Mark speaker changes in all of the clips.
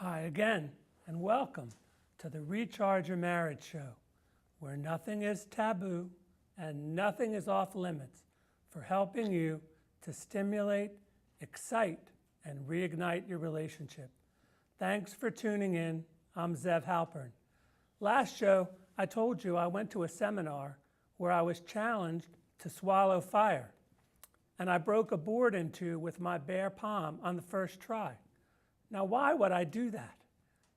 Speaker 1: Hi again, and welcome to the Recharge Your Marriage Show, where nothing is taboo and nothing is off limits for helping you to stimulate, excite, and reignite your relationship. Thanks for tuning in. I'm Zev Halpern. Last show, I told you I went to a seminar where I was challenged to swallow fire, and I broke a board in two with my bare palm on the first try. Now, why would I do that?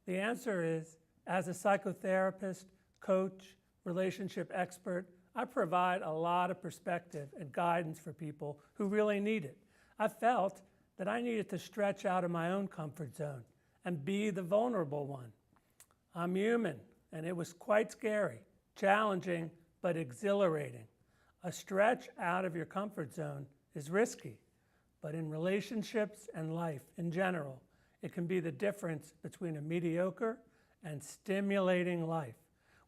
Speaker 1: The answer is, as a psychotherapist, coach, relationship expert, I provide a lot of perspective and guidance for people who really need it. I felt that I needed to stretch out of my own comfort zone and be the vulnerable one. I'm human, and it was quite scary, challenging, but exhilarating. A stretch out of your comfort zone is risky, but in relationships and life in general, it can be the difference between a mediocre and stimulating life.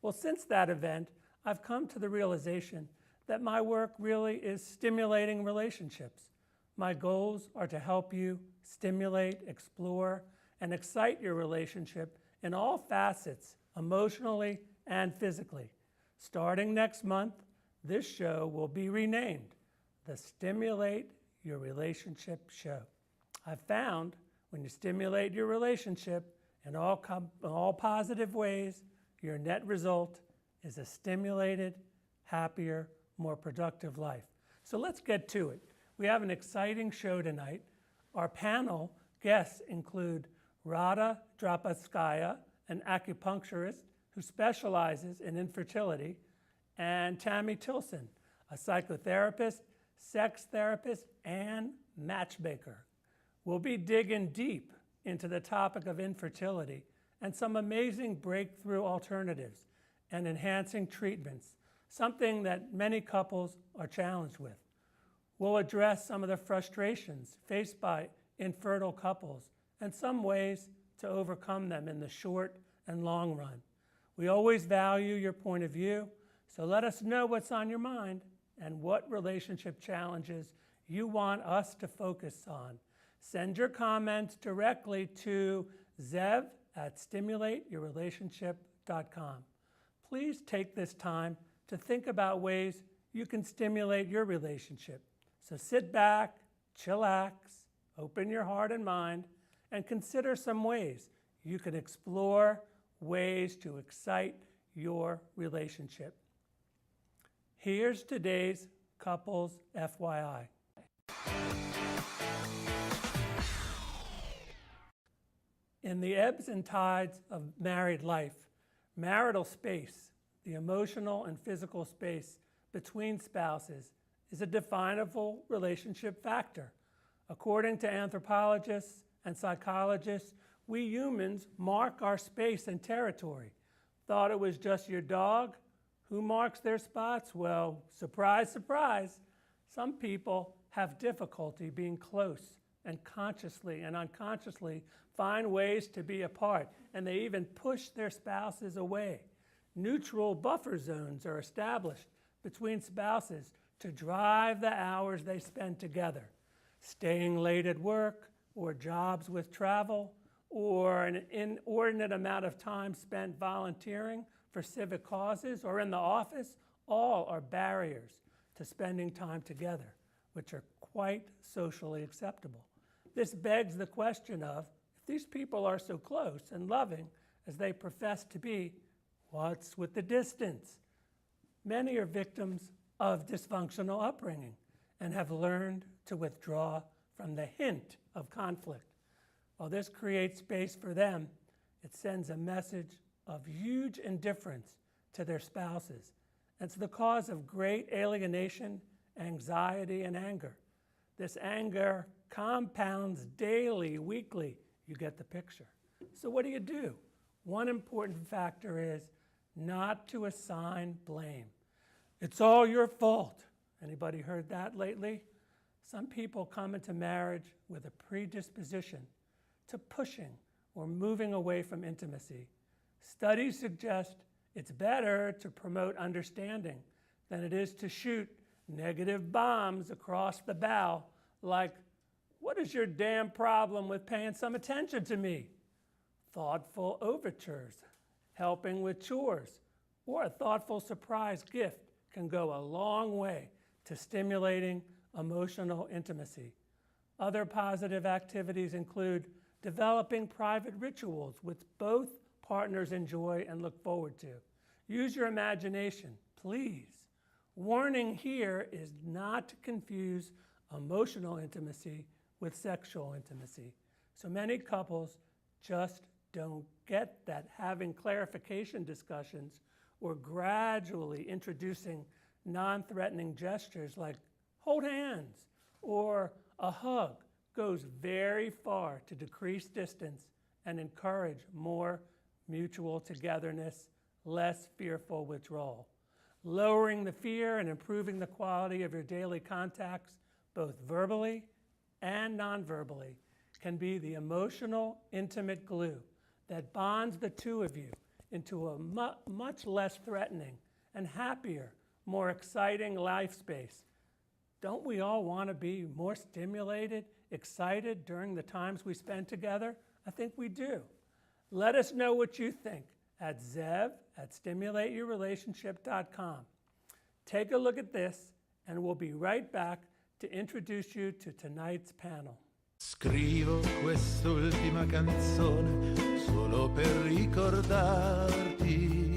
Speaker 1: Well, since that event, I've come to the realization that my work really is stimulating relationships. My goals are to help you stimulate, explore, and excite your relationship in all facets, emotionally and physically. Starting next month, this show will be renamed the Stimulate Your Relationship Show. I've found when you stimulate your relationship in all positive ways, your net result is a stimulated, happier, more productive life. So let's get to it. We have an exciting show tonight. Our panel guests include Rada Drapatskaya, an acupuncturist who specializes in infertility, and Tammy Tilson, a psychotherapist, sex therapist, and matchmaker. We'll be digging deep into the topic of infertility and some amazing breakthrough alternatives and enhancing treatments, something that many couples are challenged with. We'll address some of the frustrations faced by infertile couples and some ways to overcome them in the short and long run. We always value your point of view, so let us know what's on your mind and what relationship challenges you want us to focus on. Send your comments directly to zev@stimulateyourrelationship.com. Please take this time to think about ways you can stimulate your relationship. So sit back, chillax, open your heart and mind, and consider some ways you can explore ways to excite your relationship. Here's today's couples FYI. In the ebbs and tides of married life, marital space, the emotional and physical space between spouses, is a definable relationship factor. According to anthropologists and psychologists, we humans mark our space and territory. Thought it was just your dog? Who marks their spots? Well, surprise, surprise, some people have difficulty being close and consciously and unconsciously find ways to be apart, and they even push their spouses away. Neutral buffer zones are established between spouses to drive the hours they spend together. Staying late at work, or jobs with travel, or an inordinate amount of time spent volunteering for civic causes or in the office, all are barriers to spending time together, which are quite socially acceptable. This begs the question of, if these people are so close and loving as they profess to be, what's with the distance? Many are victims of dysfunctional upbringing and have learned to withdraw from the hint of conflict. While this creates space for them, it sends a message of huge indifference to their spouses. It's the cause of great alienation anxiety, and anger. This anger compounds daily, weekly. You get the picture. So what do? One important factor is not to assign blame. It's all your fault. Anybody heard that lately? Some people come into marriage with a predisposition to pushing or moving away from intimacy. Studies suggest it's better to promote understanding than it is to shoot negative bombs across the bow like, what is your damn problem with paying some attention to me? Thoughtful overtures, helping with chores, or a thoughtful surprise gift can go a long way to stimulating emotional intimacy. Other positive activities include developing private rituals which both partners enjoy and look forward to. Use your imagination, please. Warning here is not to confuse emotional intimacy with sexual intimacy. So many couples just don't get that having clarification discussions or gradually introducing non-threatening gestures like hold hands or a hug goes very far to decrease distance and encourage more mutual togetherness, less fearful withdrawal. Lowering the fear and improving the quality of your daily contacts, both verbally and non-verbally, can be the emotional, intimate glue that bonds the two of you into a much less threatening and happier, more exciting life space. Don't we all want to be more stimulated, excited during the times we spend together? I think we do. Let us know what you think at zev@stimulateyourrelationship.com. Take a look at this, and we'll be right back to introduce you to tonight's panel.
Speaker 2: Scrivo quest'ultima canzone solo per ricordarti,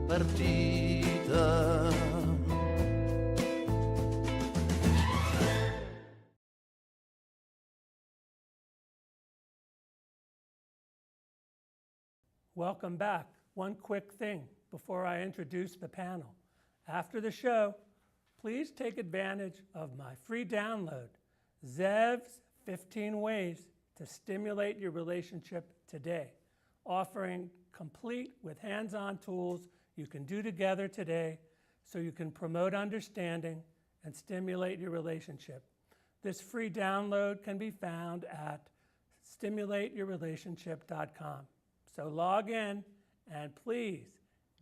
Speaker 2: partita.
Speaker 1: Welcome back. One quick thing before I introduce the panel. After the show, please take advantage of my free download, Zev's 15 Ways to Stimulate Your Relationship Today, offering complete with hands-on tools you can do together today so you can promote understanding and stimulate your relationship. This free download can be found at stimulateyourrelationship.com. So log in and please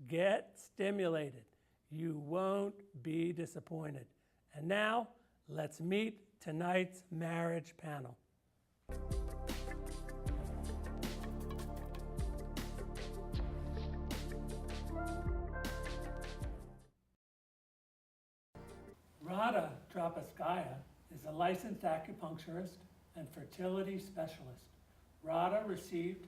Speaker 1: get stimulated. You won't be disappointed. And now, let's meet tonight's marriage panel. Radha Drapaskaya is a licensed acupuncturist and fertility specialist. Radha received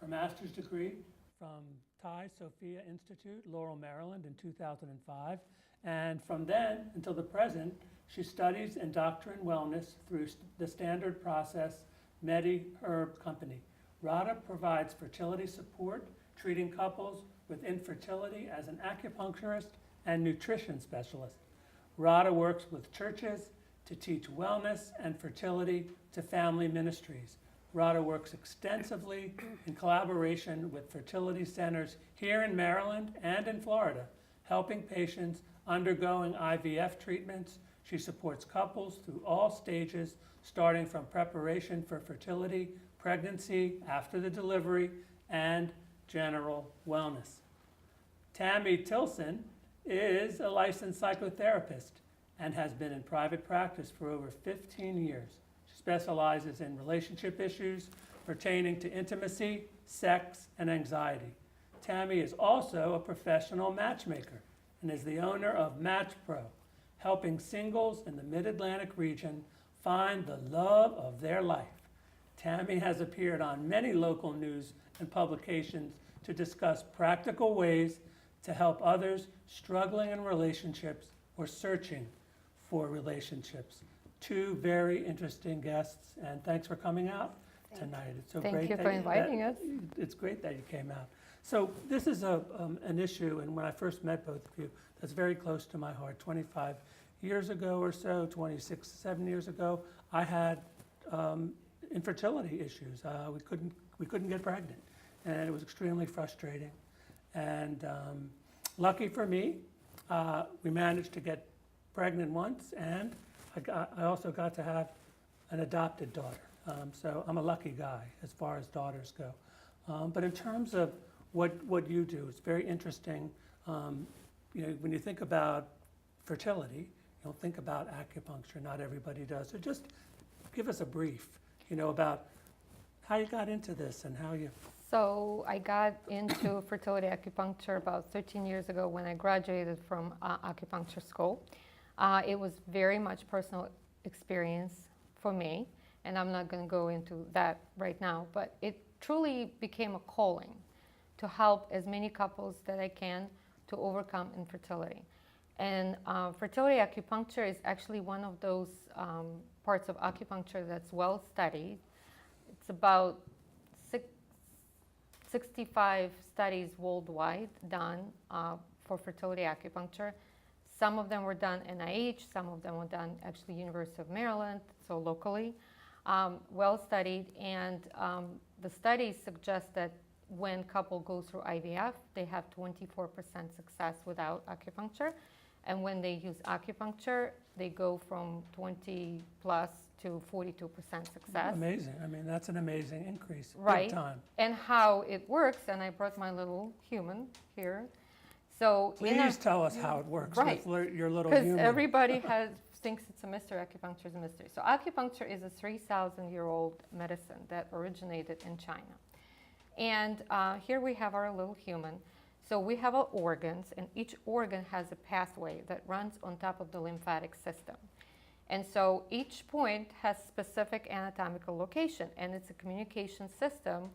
Speaker 1: her master's degree from Thai Sophia Institute, Laurel, Maryland in 2005. And from then until the present, she studies in doctor and wellness through the standard process Medi-Herb Company. Radha provides fertility support, treating couples with infertility as an acupuncturist and nutrition specialist. Radha works with churches to teach wellness and fertility to family ministries. Radha works extensively in collaboration with fertility centers here in Maryland and in Florida, helping patients undergoing IVF treatments. She supports couples through all stages, starting from preparation for fertility, pregnancy, after the delivery, and general wellness. Tammy Tilson is a licensed psychotherapist and has been in private practice for over 15 years. She specializes in relationship issues pertaining to intimacy, sex, and anxiety. Tammy is also a professional matchmaker and is the owner of Match Pro, helping singles in the Mid-Atlantic region find the love of their life. Tammy has appeared on many local news and publications to discuss practical ways to help others struggling in relationships or searching for relationships. Two very interesting guests, and thanks for coming out tonight. It's so great.
Speaker 3: Thank you for inviting us.
Speaker 1: It's great that you came out. So this is an issue, and when I first met both of you, that's very close to my heart. 25 years ago or so, 26, 7 years ago, I had infertility issues. We couldn't get pregnant, and it was extremely frustrating. And lucky for me, we managed to get pregnant once, and I also got to have an adopted daughter. So I'm a lucky guy as far as daughters go. But in terms of what you do, it's very interesting. When you think about fertility, you don't think about acupuncture. Not everybody does. So just give us a brief, about how you got into this and how you...
Speaker 3: So I got into fertility acupuncture about 13 years ago when I graduated from acupuncture school. It was very much personal experience for me, and I'm not going to go into that right now, but it truly became a calling to help as many couples that I can to overcome infertility. And fertility acupuncture is actually one of those parts of acupuncture that's well studied. It's about 65 studies worldwide done for fertility acupuncture. Some of them were done NIH, some of them were done actually University of Maryland, so locally, well studied. And the studies suggest that when couple go through IVF, they have 24% success without acupuncture. And when they use acupuncture, they go from 20 plus to 42% success.
Speaker 1: Amazing. I mean, that's an amazing increase.
Speaker 3: Right.
Speaker 1: Big time.
Speaker 3: And how it works, and I brought my little human here. So
Speaker 1: Please tell us how it works
Speaker 3: Right.
Speaker 1: with your little
Speaker 3: because
Speaker 1: human.
Speaker 3: everybody thinks it's a mystery. Acupuncture is a mystery. So acupuncture is a 3,000-year-old medicine that originated in China. And here we have our little human. So we have our organs, and each organ has a pathway that runs on top of the lymphatic system. And so each point has specific anatomical location, and it's a communication system.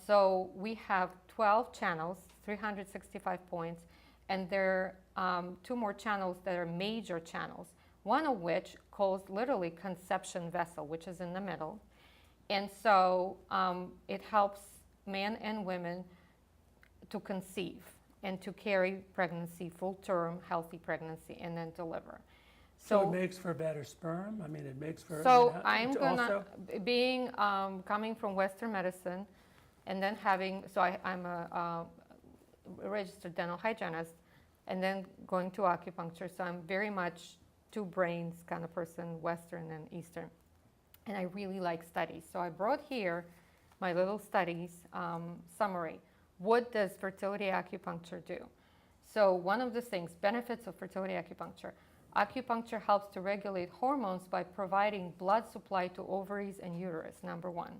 Speaker 3: So we have 12 channels, 365 points, and there are 2 more channels that are major channels, one of which calls literally conception vessel, which is in the middle. And so it helps men and women to conceive and to carry pregnancy, full-term, healthy pregnancy, and then deliver.
Speaker 1: So it makes for better sperm? I mean, it makes for...
Speaker 3: So I'm gonna, coming from Western medicine, and then I'm a registered dental hygienist, and then going to acupuncture, so I'm very much 2 brains kind of person, Western and Eastern. And I really like studies. So I brought here my little studies summary. What does fertility acupuncture do? So one of the things, benefits of fertility acupuncture. Acupuncture helps to regulate hormones by providing blood supply to ovaries and uterus, number 1.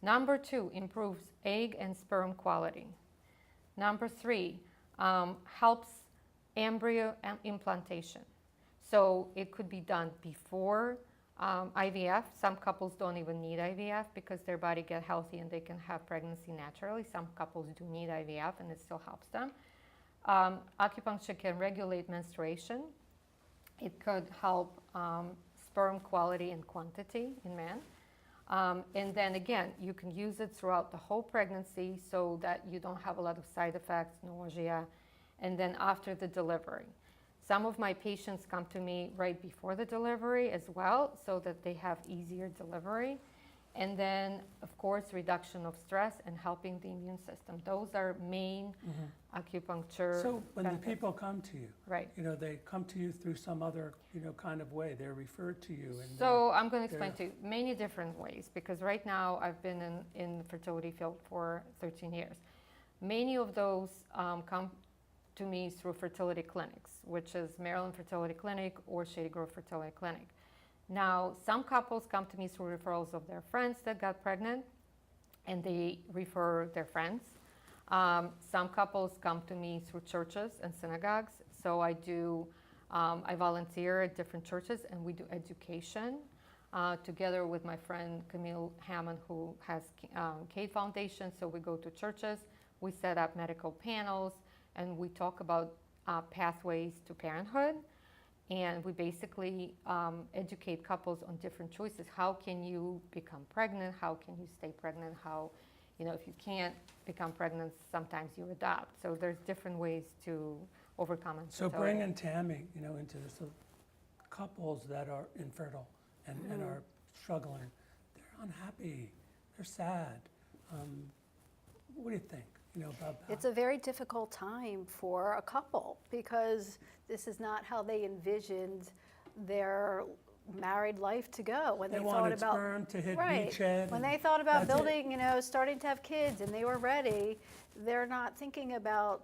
Speaker 3: Number 2, improves egg and sperm quality. Number 3, helps embryo implantation. So it could be done before IVF. Some couples don't even need IVF because their body gets healthy and they can have pregnancy naturally. Some couples do need IVF and it still helps them. Acupuncture can regulate menstruation. It could help sperm quality and quantity in men. And then again, you can use it throughout the whole pregnancy so that you don't have a lot of side effects, nausea, and then after the delivery. Some of my patients come to me right before the delivery as well, so that they have easier delivery. And then, of course, reduction of stress and helping the immune system. Those are main acupuncture
Speaker 1: So when
Speaker 3: benefits.
Speaker 1: the people come to you,
Speaker 3: Right.
Speaker 1: They come to you through some other, kind of way. They're referred to you. And
Speaker 3: So I'm going to explain to you many different ways, because right now I've been in the fertility field for 13 years. Many of those come to me through fertility clinics, which is Maryland Fertility Clinic or Shady Grove Fertility Clinic. Now, some couples come to me through referrals of their friends that got pregnant, and they refer their friends. Some couples come to me through churches and synagogues. So I volunteer at different churches, and we do education together with my friend Camille Hammond, who has Kate Foundation. So we go to churches, we set up medical panels, and we talk about pathways to parenthood. And we basically educate couples on different choices. How can you become pregnant? How can you stay pregnant? How, if you can't become pregnant, sometimes you adopt. So there's different ways to overcome
Speaker 1: So
Speaker 3: infertility.
Speaker 1: bringing Tammy, into this, couples that are infertile and are struggling, they're unhappy, they're sad. What do you think, about that?
Speaker 4: It's a very difficult time for a couple because this is not how they envisioned their married life to go when
Speaker 1: They
Speaker 4: thought
Speaker 1: wanted
Speaker 4: about
Speaker 1: sperm to hit
Speaker 4: right.
Speaker 1: beachhead.
Speaker 4: When
Speaker 1: and
Speaker 4: they thought about
Speaker 1: that's it.
Speaker 4: building, starting to have kids and they were ready, they're not thinking about,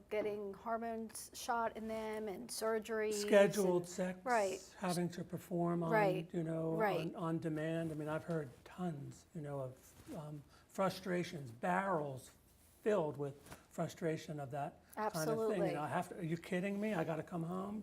Speaker 4: getting hormones shot in them and surgeries.
Speaker 1: Scheduled
Speaker 4: and,
Speaker 1: sex,
Speaker 4: right.
Speaker 1: having to perform on,
Speaker 4: Right. Right.
Speaker 1: on demand. I mean, I've heard tons, of frustrations, barrels filled with frustration of that kind of thing.
Speaker 4: Absolutely.
Speaker 1: I have to. Are you kidding me? I got to come home.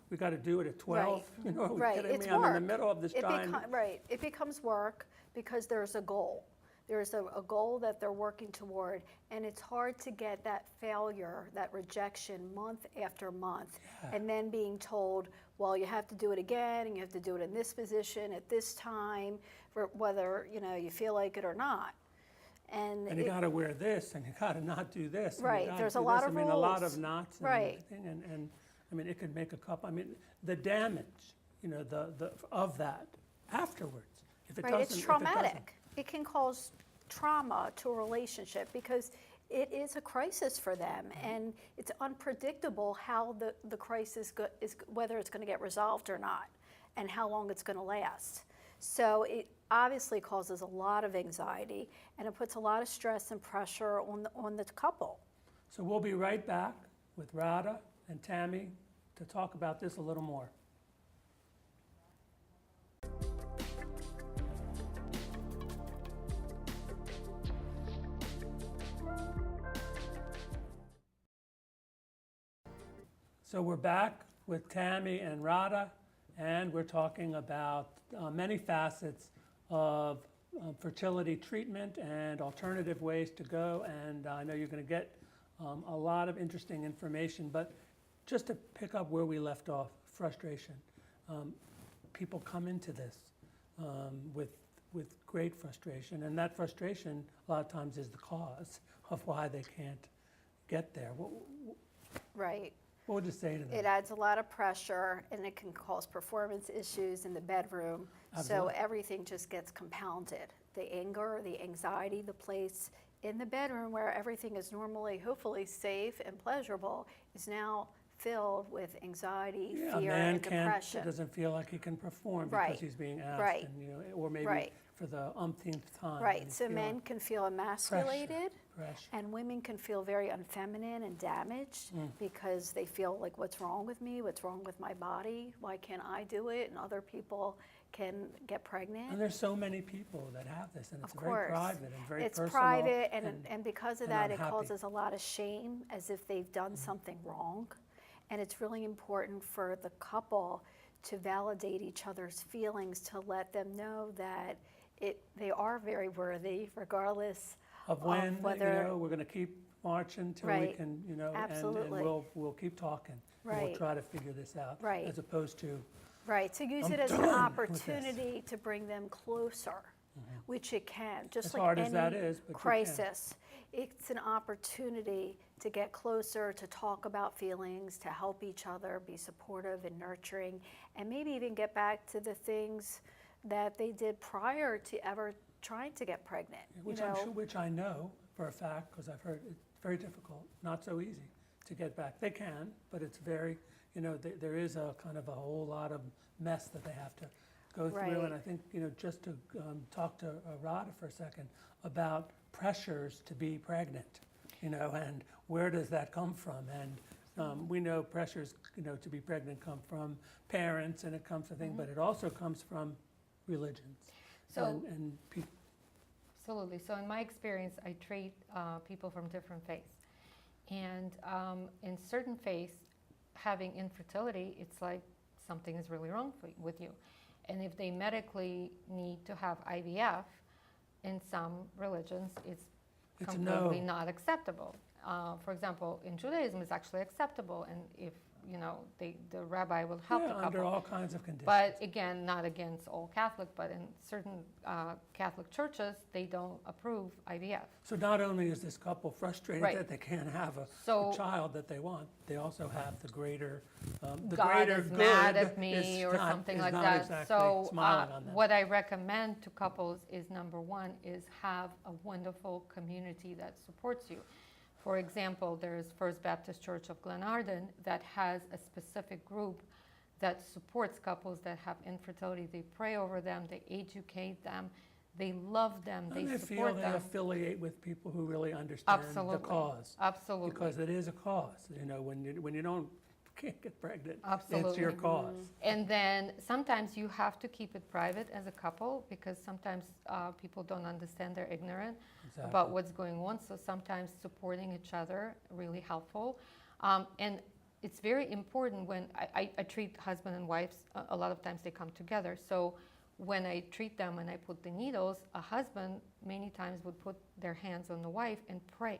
Speaker 1: We got to do it at 12.
Speaker 4: Right.
Speaker 1: Are we
Speaker 4: Right.
Speaker 1: kidding
Speaker 4: It's
Speaker 1: me? I'm in the
Speaker 4: work.
Speaker 1: middle of this time.
Speaker 4: Right. It becomes work because there's a goal. There's a goal that they're working toward, and it's hard to get that failure, that rejection month after month, and then being told, well, you have to do it again, and you have to do it in this position at this time, for whether you feel like it or not. And
Speaker 1: And you got to wear this, and you got to not do this. and you
Speaker 4: Right,
Speaker 1: gotta
Speaker 4: there's
Speaker 1: do
Speaker 4: a lot
Speaker 1: this.
Speaker 4: of
Speaker 1: I mean, a lot of
Speaker 4: rules.
Speaker 1: knots and
Speaker 4: Right.
Speaker 1: everything, and I mean, it could make a couple. I mean, the damage, the of that afterwards. If it
Speaker 4: right,
Speaker 1: doesn't,
Speaker 4: it's
Speaker 1: if it doesn't-
Speaker 4: traumatic. It can cause trauma to a relationship because it is a crisis for them, and it's unpredictable how the crisis is, whether it's going to get resolved or not, and how long it's going to last. So it obviously causes a lot of anxiety, and it puts a lot of stress and pressure on the couple.
Speaker 1: So we'll be right back with Radha and Tammy to talk about this a little more. So we're back with Tammy and Radha, and we're talking about many facets of fertility treatment and alternative ways to go. And I know you're going to get a lot of interesting information, but just to pick up where we left off, frustration. People come into this with great frustration, and that frustration a lot of times is the cause of why they can't get there.
Speaker 4: Right.
Speaker 1: What would you say to them?
Speaker 4: It adds a lot of pressure, and it can cause performance issues in the bedroom.
Speaker 1: Absolutely.
Speaker 4: So everything just gets compounded. The anger, the anxiety, the place in the bedroom where everything is normally, hopefully, safe and pleasurable is now filled with anxiety,
Speaker 1: Yeah,
Speaker 4: fear,
Speaker 1: a man
Speaker 4: and depression.
Speaker 1: doesn't feel like he can perform
Speaker 4: Right.
Speaker 1: because he's being asked,
Speaker 4: Right.
Speaker 1: and, or maybe
Speaker 4: Right.
Speaker 1: for the umpteenth time.
Speaker 4: Right.
Speaker 1: and
Speaker 4: So
Speaker 1: feel
Speaker 4: men can feel emasculated.
Speaker 1: pressure.
Speaker 4: And women can feel very unfeminine and damaged because they feel like, what's wrong with me? What's wrong with my body? Why can't I do it? And other people can get pregnant.
Speaker 1: And there's so many people that have this, and it's
Speaker 4: Of
Speaker 1: very
Speaker 4: course.
Speaker 1: private and very
Speaker 4: It's
Speaker 1: personal.
Speaker 4: private, and because of
Speaker 1: and
Speaker 4: that, it
Speaker 1: unhappy.
Speaker 4: causes a lot of shame, as if they've done something wrong. And it's really important for the couple to validate each other's feelings, to let them know that they are very worthy, regardless
Speaker 1: Of when,
Speaker 4: whether
Speaker 1: we're going to keep marching till we
Speaker 4: Right.
Speaker 1: can, and
Speaker 4: Absolutely.
Speaker 1: we'll keep talking. And
Speaker 4: Right.
Speaker 1: we'll try to figure this out.
Speaker 4: Right.
Speaker 1: As opposed to,
Speaker 4: Right, to use
Speaker 1: I'm
Speaker 4: it as an
Speaker 1: done with this.
Speaker 4: opportunity to bring them closer, which it can, just
Speaker 1: As
Speaker 4: like
Speaker 1: hard
Speaker 4: any
Speaker 1: as that is, but you can.
Speaker 4: crisis. It's an opportunity to get closer, to talk about feelings, to help each other, be supportive and nurturing, and maybe even get back to the things that they did prior to ever trying to get pregnant.
Speaker 1: which I know for a fact, because I've heard it's very difficult, not so easy to get back. They can, but it's very, there is a kind of a whole lot of mess that they have to go through.
Speaker 4: Right.
Speaker 1: And I think, just to talk to Radha for a second about pressures to be pregnant, and where does that come from? And we know pressures, to be pregnant come from parents, and it comes from things, but it also comes from religions.
Speaker 3: So-
Speaker 1: and people.
Speaker 3: Absolutely. So in my experience, I treat people from different faiths. And in certain faiths, having infertility, it's like something is really wrong with you. And if they medically need to have IVF, in some religions, it's
Speaker 1: It's
Speaker 3: completely
Speaker 1: no.
Speaker 3: not acceptable. For example, in Judaism, it's actually acceptable. And if the rabbi will help the
Speaker 1: Yeah,
Speaker 3: couple.
Speaker 1: under all kinds of conditions.
Speaker 3: But again, not against all Catholic, but in certain Catholic churches, they don't approve IVF.
Speaker 1: So not only is this couple frustrated
Speaker 3: Right.
Speaker 1: that they can't have a
Speaker 3: So-
Speaker 1: child that they want, they also have the greater
Speaker 3: God
Speaker 1: greater
Speaker 3: is
Speaker 1: good
Speaker 3: mad at me
Speaker 1: is
Speaker 3: or
Speaker 1: not-
Speaker 3: something
Speaker 1: is
Speaker 3: like
Speaker 1: not
Speaker 3: that.
Speaker 1: exactly
Speaker 3: So
Speaker 1: smiling on them.
Speaker 3: what I recommend to couples is, number one, is have a wonderful community that supports you. For example, there's First Baptist Church of Glenarden that has a specific group that supports couples that have infertility. They pray over them, they educate them, they love them, they
Speaker 1: And they feel
Speaker 3: support
Speaker 1: they
Speaker 3: them.
Speaker 1: affiliate with people who really understand
Speaker 3: Absolutely.
Speaker 1: the cause.
Speaker 3: Absolutely.
Speaker 1: Because it is a cause. When you can't get pregnant, it's
Speaker 3: Absolutely.
Speaker 1: your cause.
Speaker 3: And then sometimes you have to keep it private as a couple because sometimes people don't understand, they're ignorant about
Speaker 1: Exactly.
Speaker 3: what's going on. So sometimes supporting each other really helpful. And it's very important when I treat husband and wives, a lot of times they come together. So when I treat them and I put the needles, a husband many times would put their hands on the wife and pray.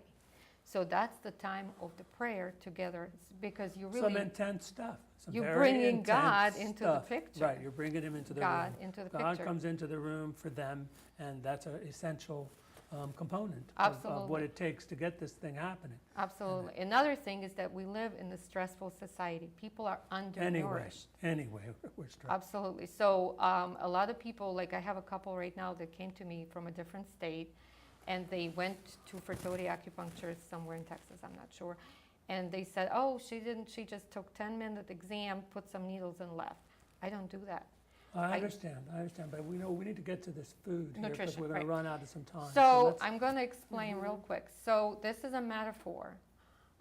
Speaker 3: So that's the time of the prayer together. It's because you really
Speaker 1: Some intense stuff. Some
Speaker 3: You're
Speaker 1: very
Speaker 3: bringing
Speaker 1: intense
Speaker 3: God into the
Speaker 1: stuff.
Speaker 3: picture.
Speaker 1: Right, you're bringing him into the
Speaker 3: God
Speaker 1: room.
Speaker 3: into the
Speaker 1: God
Speaker 3: picture.
Speaker 1: comes into the room for them, and that's an essential component of what
Speaker 3: Absolutely.
Speaker 1: it takes to get this thing happening.
Speaker 3: Absolutely. Another thing is that we live in a stressful society. People are undernourished.
Speaker 1: Anyway, we're stressed.
Speaker 3: Absolutely. So a lot of people, like I have a couple right now that came to me from a different state, and they went to fertility acupuncture somewhere in Texas, I'm not sure. And they said, oh, she just took 10-minute exam, put some needles and left. I don't do that.
Speaker 1: I understand, but we need to get to this food here because
Speaker 3: Nutrition,
Speaker 1: we're going
Speaker 3: right.
Speaker 1: to run out of some time.
Speaker 3: So
Speaker 1: let's-
Speaker 3: I'm going to explain real quick. So this is a metaphor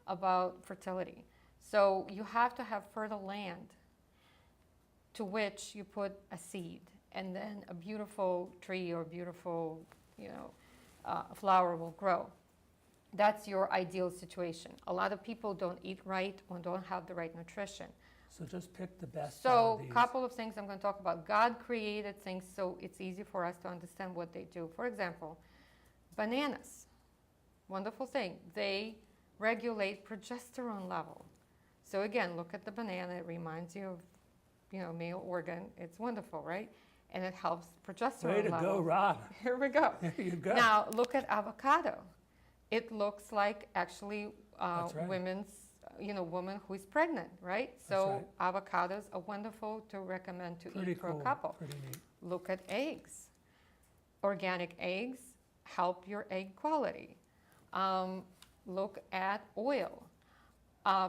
Speaker 3: about fertility. So you have to have fertile land to which you put a seed, and then a beautiful tree or beautiful, flower will grow. That's your ideal situation. A lot of people don't eat right or don't have the right nutrition.
Speaker 1: So just pick the best out
Speaker 3: So
Speaker 1: of
Speaker 3: a
Speaker 1: these.
Speaker 3: couple of things I'm going to talk about. God created things so it's easy for us to understand what they do. For example, bananas, wonderful thing. They regulate progesterone level. So again, look at the banana. It reminds you of, male organ. It's wonderful, right? And it helps progesterone
Speaker 1: Way to
Speaker 3: level.
Speaker 1: go, Rob.
Speaker 3: Here we go.
Speaker 1: There you go.
Speaker 3: Now look at avocado. It looks like actually
Speaker 1: That's right.
Speaker 3: women who is pregnant, right?
Speaker 1: That's
Speaker 3: So avocados are wonderful to recommend to
Speaker 1: Pretty
Speaker 3: eat for
Speaker 1: cool.
Speaker 3: a couple.
Speaker 1: Pretty neat.
Speaker 3: Look at eggs. Organic eggs help your egg quality. Look at oil.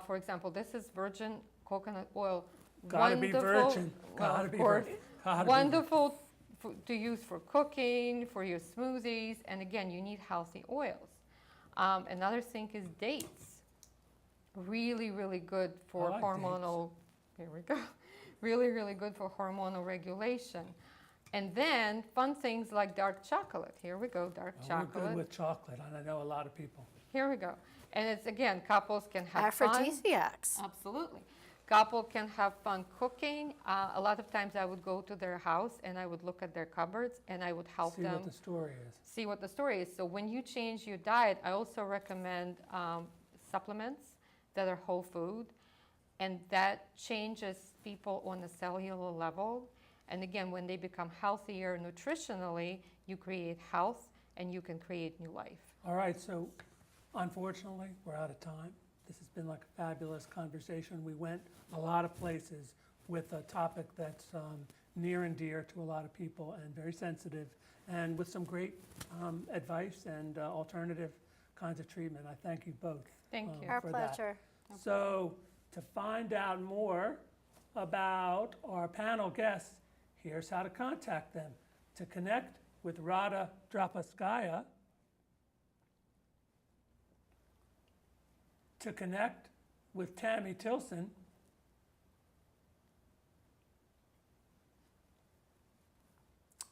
Speaker 3: For example, this is virgin coconut oil.
Speaker 1: Gotta be
Speaker 3: Wonderful-
Speaker 1: virgin.
Speaker 3: well,
Speaker 1: Gotta
Speaker 3: of
Speaker 1: be
Speaker 3: course.
Speaker 1: virgin. Gotta be
Speaker 3: Wonderful to use for cooking, for your smoothies, and again, you need healthy oils. Another thing is dates. Really, really good for
Speaker 1: I like
Speaker 3: hormonal, here we go, really, really good for hormonal regulation. And then fun things like dark chocolate. Here we go, dark
Speaker 1: We're
Speaker 3: chocolate.
Speaker 1: good with chocolate, and I know a lot of people.
Speaker 3: Here we go. And it's, again, couples can have fun.
Speaker 4: Aphrodisiacs.
Speaker 3: Absolutely. Couple can have fun cooking. A lot of times I would go to their house and I would look at their cupboards and I would help
Speaker 1: See
Speaker 3: them
Speaker 1: what the story is.
Speaker 3: see what the story is. So when you change your diet, I also recommend supplements that are whole food, and that changes people on a cellular level. And again, when they become healthier nutritionally, you create health and you can create new life.
Speaker 1: All right, so unfortunately, we're out of time. This has been like a fabulous conversation. We went a lot of places with a topic that's near and dear to a lot of people and very sensitive, and with some great advice and alternative kinds of treatment. I thank you both.
Speaker 3: Thank you.
Speaker 4: Our
Speaker 1: for that.
Speaker 4: pleasure.
Speaker 1: So to find out more about our panel guests, here's how to contact them. To connect with Rada Drapaskaya, to connect with Tammy Tilson,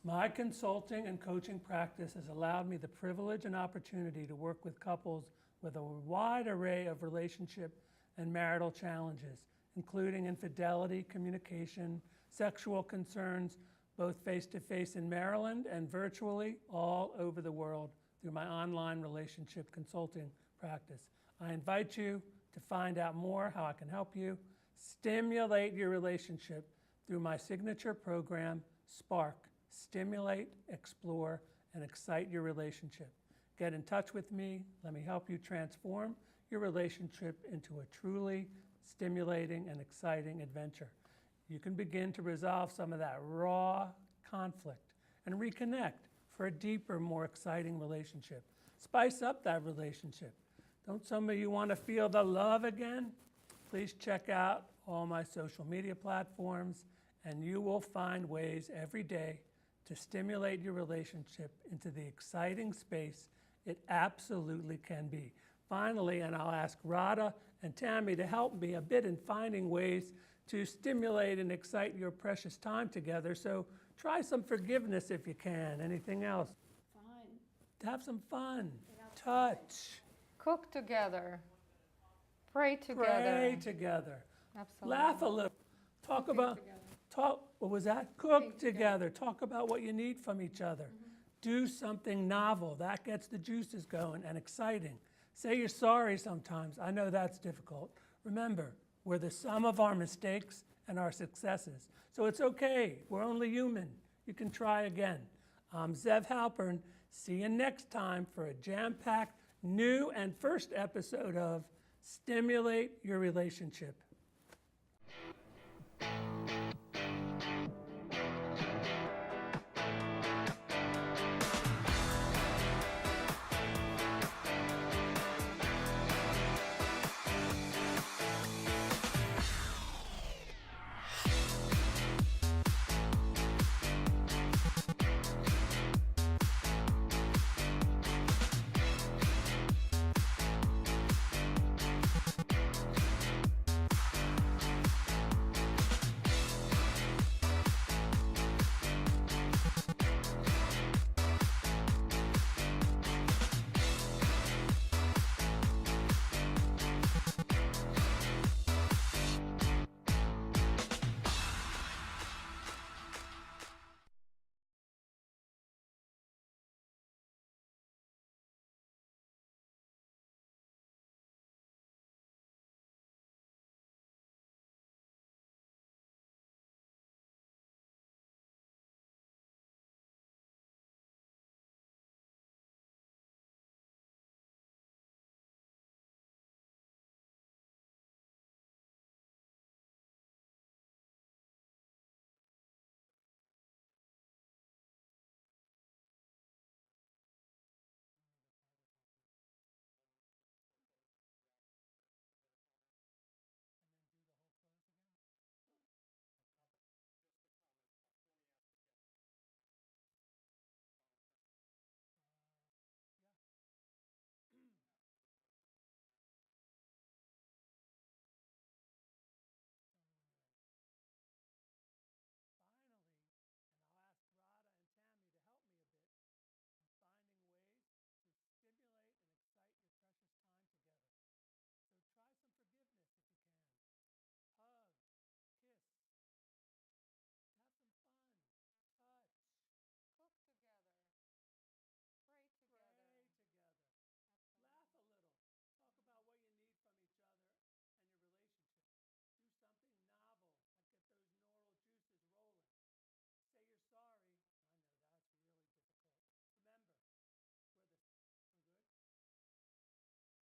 Speaker 1: my consulting and coaching practice has allowed me the privilege and opportunity to work with couples with a wide array of relationship and marital challenges, including infidelity, communication, sexual concerns, both face-to-face in Maryland and virtually all over the world through my online relationship consulting practice. I invite you to find out more how I can help you. stimulate your relationship through my signature program, Spark. Stimulate, explore, and excite your relationship. Get in touch with me. Let me help you transform your relationship into a truly stimulating and exciting adventure. You can begin to resolve some of that raw conflict and reconnect for a deeper, more exciting relationship. Spice up that relationship. Don't some of you want to feel the love again? Please check out all my social media platforms, and you will find ways every day to stimulate your relationship into the exciting space it absolutely can be. Finally, and I'll ask Radha and Tammy to help me a bit in finding ways to stimulate and excite your precious time together. So try some forgiveness if you can. Anything else?
Speaker 4: Fun.
Speaker 1: Have some fun. Touch.
Speaker 3: Cook together. Pray together.
Speaker 1: Pray together.
Speaker 3: Absolutely.
Speaker 1: Laugh a little. Talk about, what was that? Cook together. Talk about what you need from each other. Do something novel. That gets the juices going and exciting. Say you're sorry sometimes. I know that's difficult. Remember, we're the sum of our mistakes and our successes. So it's okay. We're only human. You can try again. I'm Zev Halpern. See you next time for a jam-packed new and first episode of Stimulate Your Relationship.